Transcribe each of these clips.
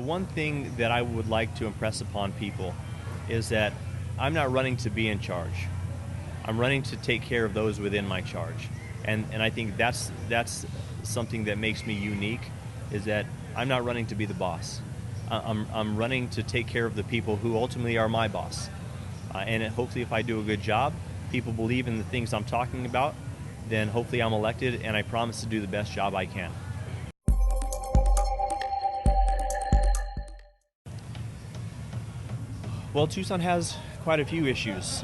one thing that I would like to impress upon people is that I'm not running to be in charge. I'm running to take care of those within my charge. And I think that's something that makes me unique, is that I'm not running to be the boss. I'm running to take care of the people who ultimately are my boss. And hopefully if I do a good job, people believe in the things I'm talking about, then hopefully I'm elected, and I promise to do the best job I can. Well, Tucson has quite a few issues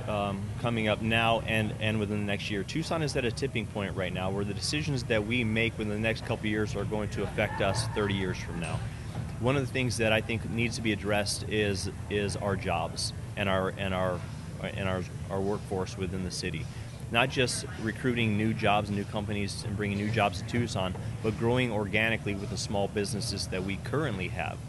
coming up now and within the next year. Tucson is at a tipping point right now where the decisions that we make within the next couple of years are going to affect us 30 years from now. One of the things that I think needs to be addressed is our jobs and our workforce within the city. Not just recruiting new jobs and new companies and bringing new jobs to Tucson, but growing organically with the small businesses that we currently have.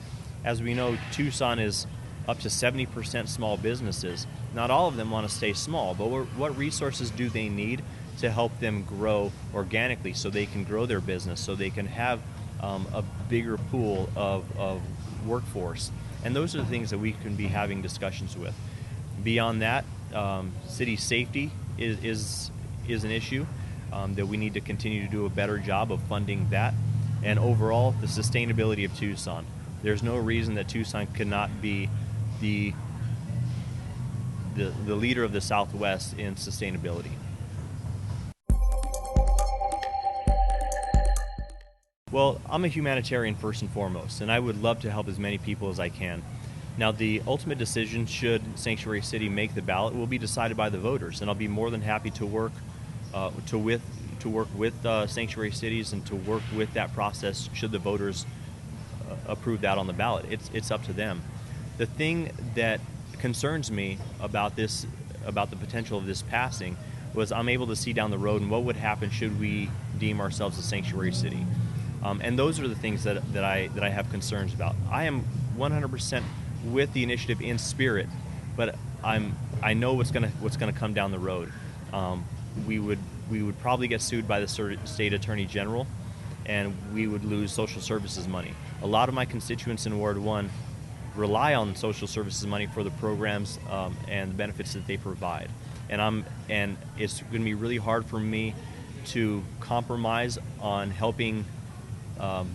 As we know, Tucson is up to 70% small businesses. Not all of them want to stay small, but what resources do they need to help them grow organically so they can grow their business, so they can have a bigger pool of workforce? And those are the things that we can be having discussions with. Beyond that, city safety is an issue that we need to continue to do a better job of funding that. And overall, the sustainability of Tucson. There's no reason that Tucson cannot be the leader of the Southwest in sustainability. Well, I'm a humanitarian first and foremost, and I would love to help as many people as I can. Now, the ultimate decision, should Sanctuary City make the ballot, will be decided by the voters, and I'll be more than happy to work with sanctuary cities and to work with that process should the voters approve that on the ballot. It's up to them. The thing that concerns me about the potential of this passing, was I'm able to see down the road and what would happen should we deem ourselves a sanctuary city. And those are the things that I have concerns about. I am 100% with the initiative in spirit, but I know what's gonna come down the road. We would probably get sued by the state attorney general, and we would lose social services money. A lot of my constituents in Ward 1 rely on social services money for the programs and the benefits that they provide. And it's going to be really hard for me to compromise on helping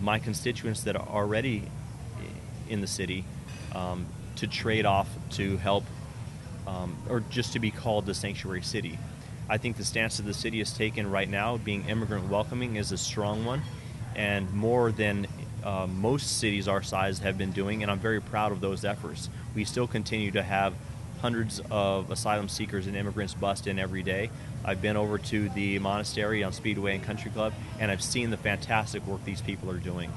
my constituents that are already in the city to trade off to help or just to be called the sanctuary city. I think the stance that the city has taken right now, being immigrant welcoming, is a strong one, and more than most cities our size have been doing, and I'm very proud of those efforts. We still continue to have hundreds of asylum seekers and immigrants bust in every day. I've been over to the monastery on Speedway and Country Club, and I've seen the fantastic work these people are doing.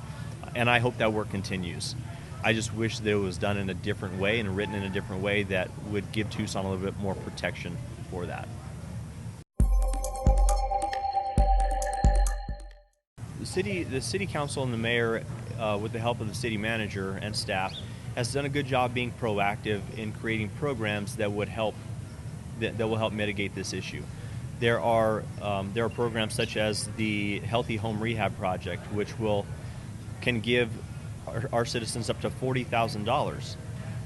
And I hope that work continues. I just wish that it was done in a different way and written in a different way that would give Tucson a little bit more protection for that. The city council and the mayor, with the help of the city manager and staff, has done a good job being proactive in creating programs that will help mitigate this issue. There are programs such as the Healthy Home Rehab Project, which can give our citizens up to $40,000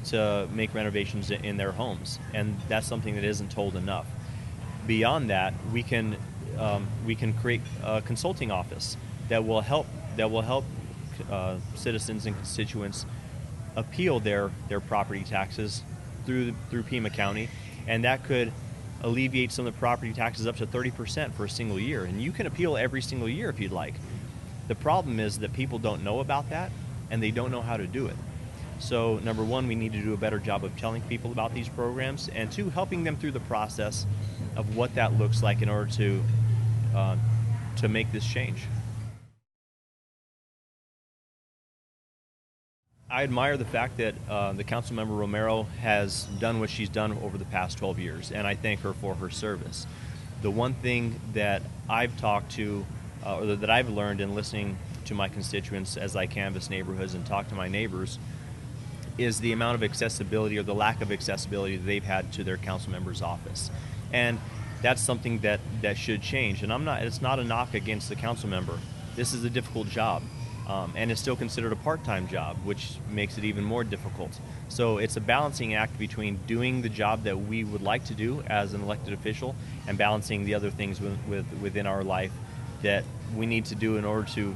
to make renovations in their homes, and that's something that isn't told enough. Beyond that, we can create a consulting office that will help citizens and constituents appeal their property taxes through Pima County, and that could alleviate some of the property taxes up to 30% for a single year. And you can appeal every single year if you'd like. The problem is that people don't know about that, and they don't know how to do it. So number one, we need to do a better job of telling people about these programs, and two, helping them through the process of what that looks like in order to make this change. I admire the fact that the Councilmember Romero has done what she's done over the past 12 years, and I thank her for her service. The one thing that I've talked to, or that I've learned in listening to my constituents as I canvass neighborhoods and talk to my neighbors, is the amount of accessibility or the lack of accessibility that they've had to their council member's office. And that's something that should change. And it's not a knock against the council member. This is a difficult job. and it's still considered a part-time job, which makes it even more difficult. So it's a balancing act between doing the job that we would like to do as an elected official and balancing the other things within our life that we need to do in order to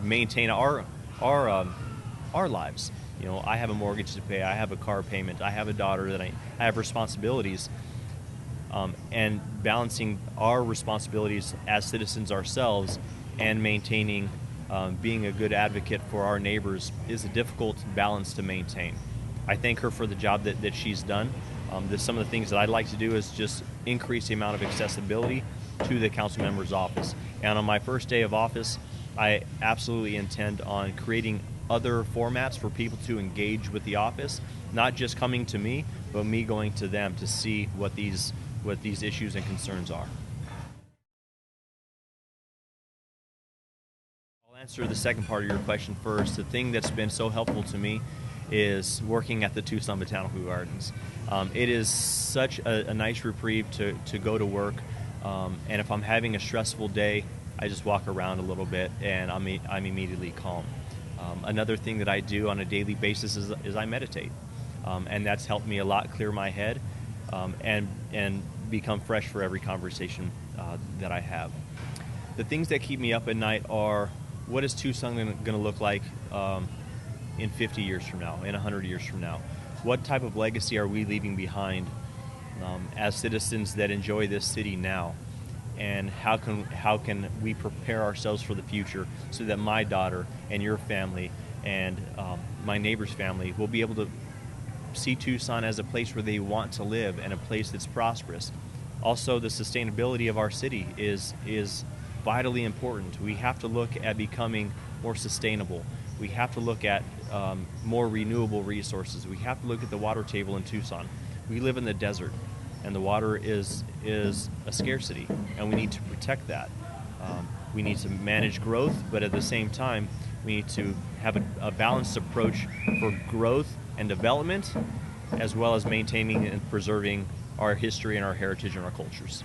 maintain our lives. You know, I have a mortgage to pay, I have a car payment, I have a daughter that I have responsibilities, and balancing our responsibilities as citizens ourselves and maintaining being a good advocate for our neighbors is a difficult balance to maintain. I thank her for the job that she's done. Some of the things that I'd like to do is just increase the amount of accessibility to the council member's office. And on my first day of office, I absolutely intend on creating other formats for people to engage with the office, not just coming to me, but me going to them to see what these issues and concerns are. I'll answer the second part of your question first. The thing that's been so helpful to me is working at the Tucson Botanical Gardens. It is such a nice reprieve to go to work, and if I'm having a stressful day, I just walk around a little bit and I'm immediately calm. Another thing that I do on a daily basis is I meditate, and that's helped me a lot clear my head and become fresh for every conversation that I have. The things that keep me up at night are, what is Tucson going to look like in 50 years from now, in 100 years from now? What type of legacy are we leaving behind as citizens that enjoy this city now? And how can we prepare ourselves for the future so that my daughter and your family and my neighbor's family will be able to see Tucson as a place where they want to live and a place that's prosperous. Also, the sustainability of our city is vitally important. We have to look at becoming more sustainable. We have to look at more renewable resources. We have to look at the water table in Tucson. We live in the desert, and the water is a scarcity, and we need to protect that. We need to manage growth, but at the same time, we need to have a balanced approach for growth and development, as well as maintaining and preserving our history and our heritage and our cultures.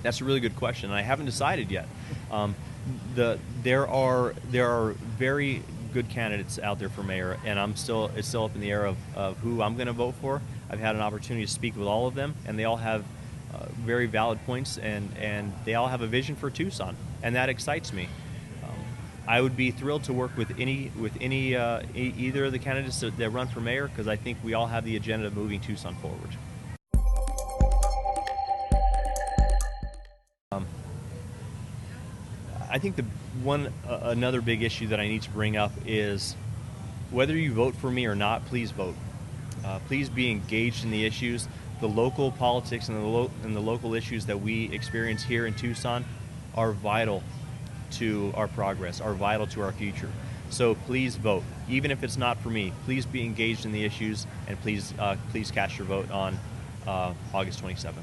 That's a really good question, and I haven't decided yet. There are very good candidates out there for mayor, and it's still up in the air of who I'm going to vote for. I've had an opportunity to speak with all of them, and they all have very valid points, and they all have a vision for Tucson, and that excites me. I would be thrilled to work with either of the candidates that run for mayor, because I think we all have the agenda of moving Tucson forward. I think another big issue that I need to bring up is whether you vote for me or not, please vote. Please be engaged in the issues. The local politics and the local issues that we experience here in Tucson are vital to our progress, are vital to our future. So please vote. Even if it's not for me, please be engaged in the issues, and please cast your vote on August 27th.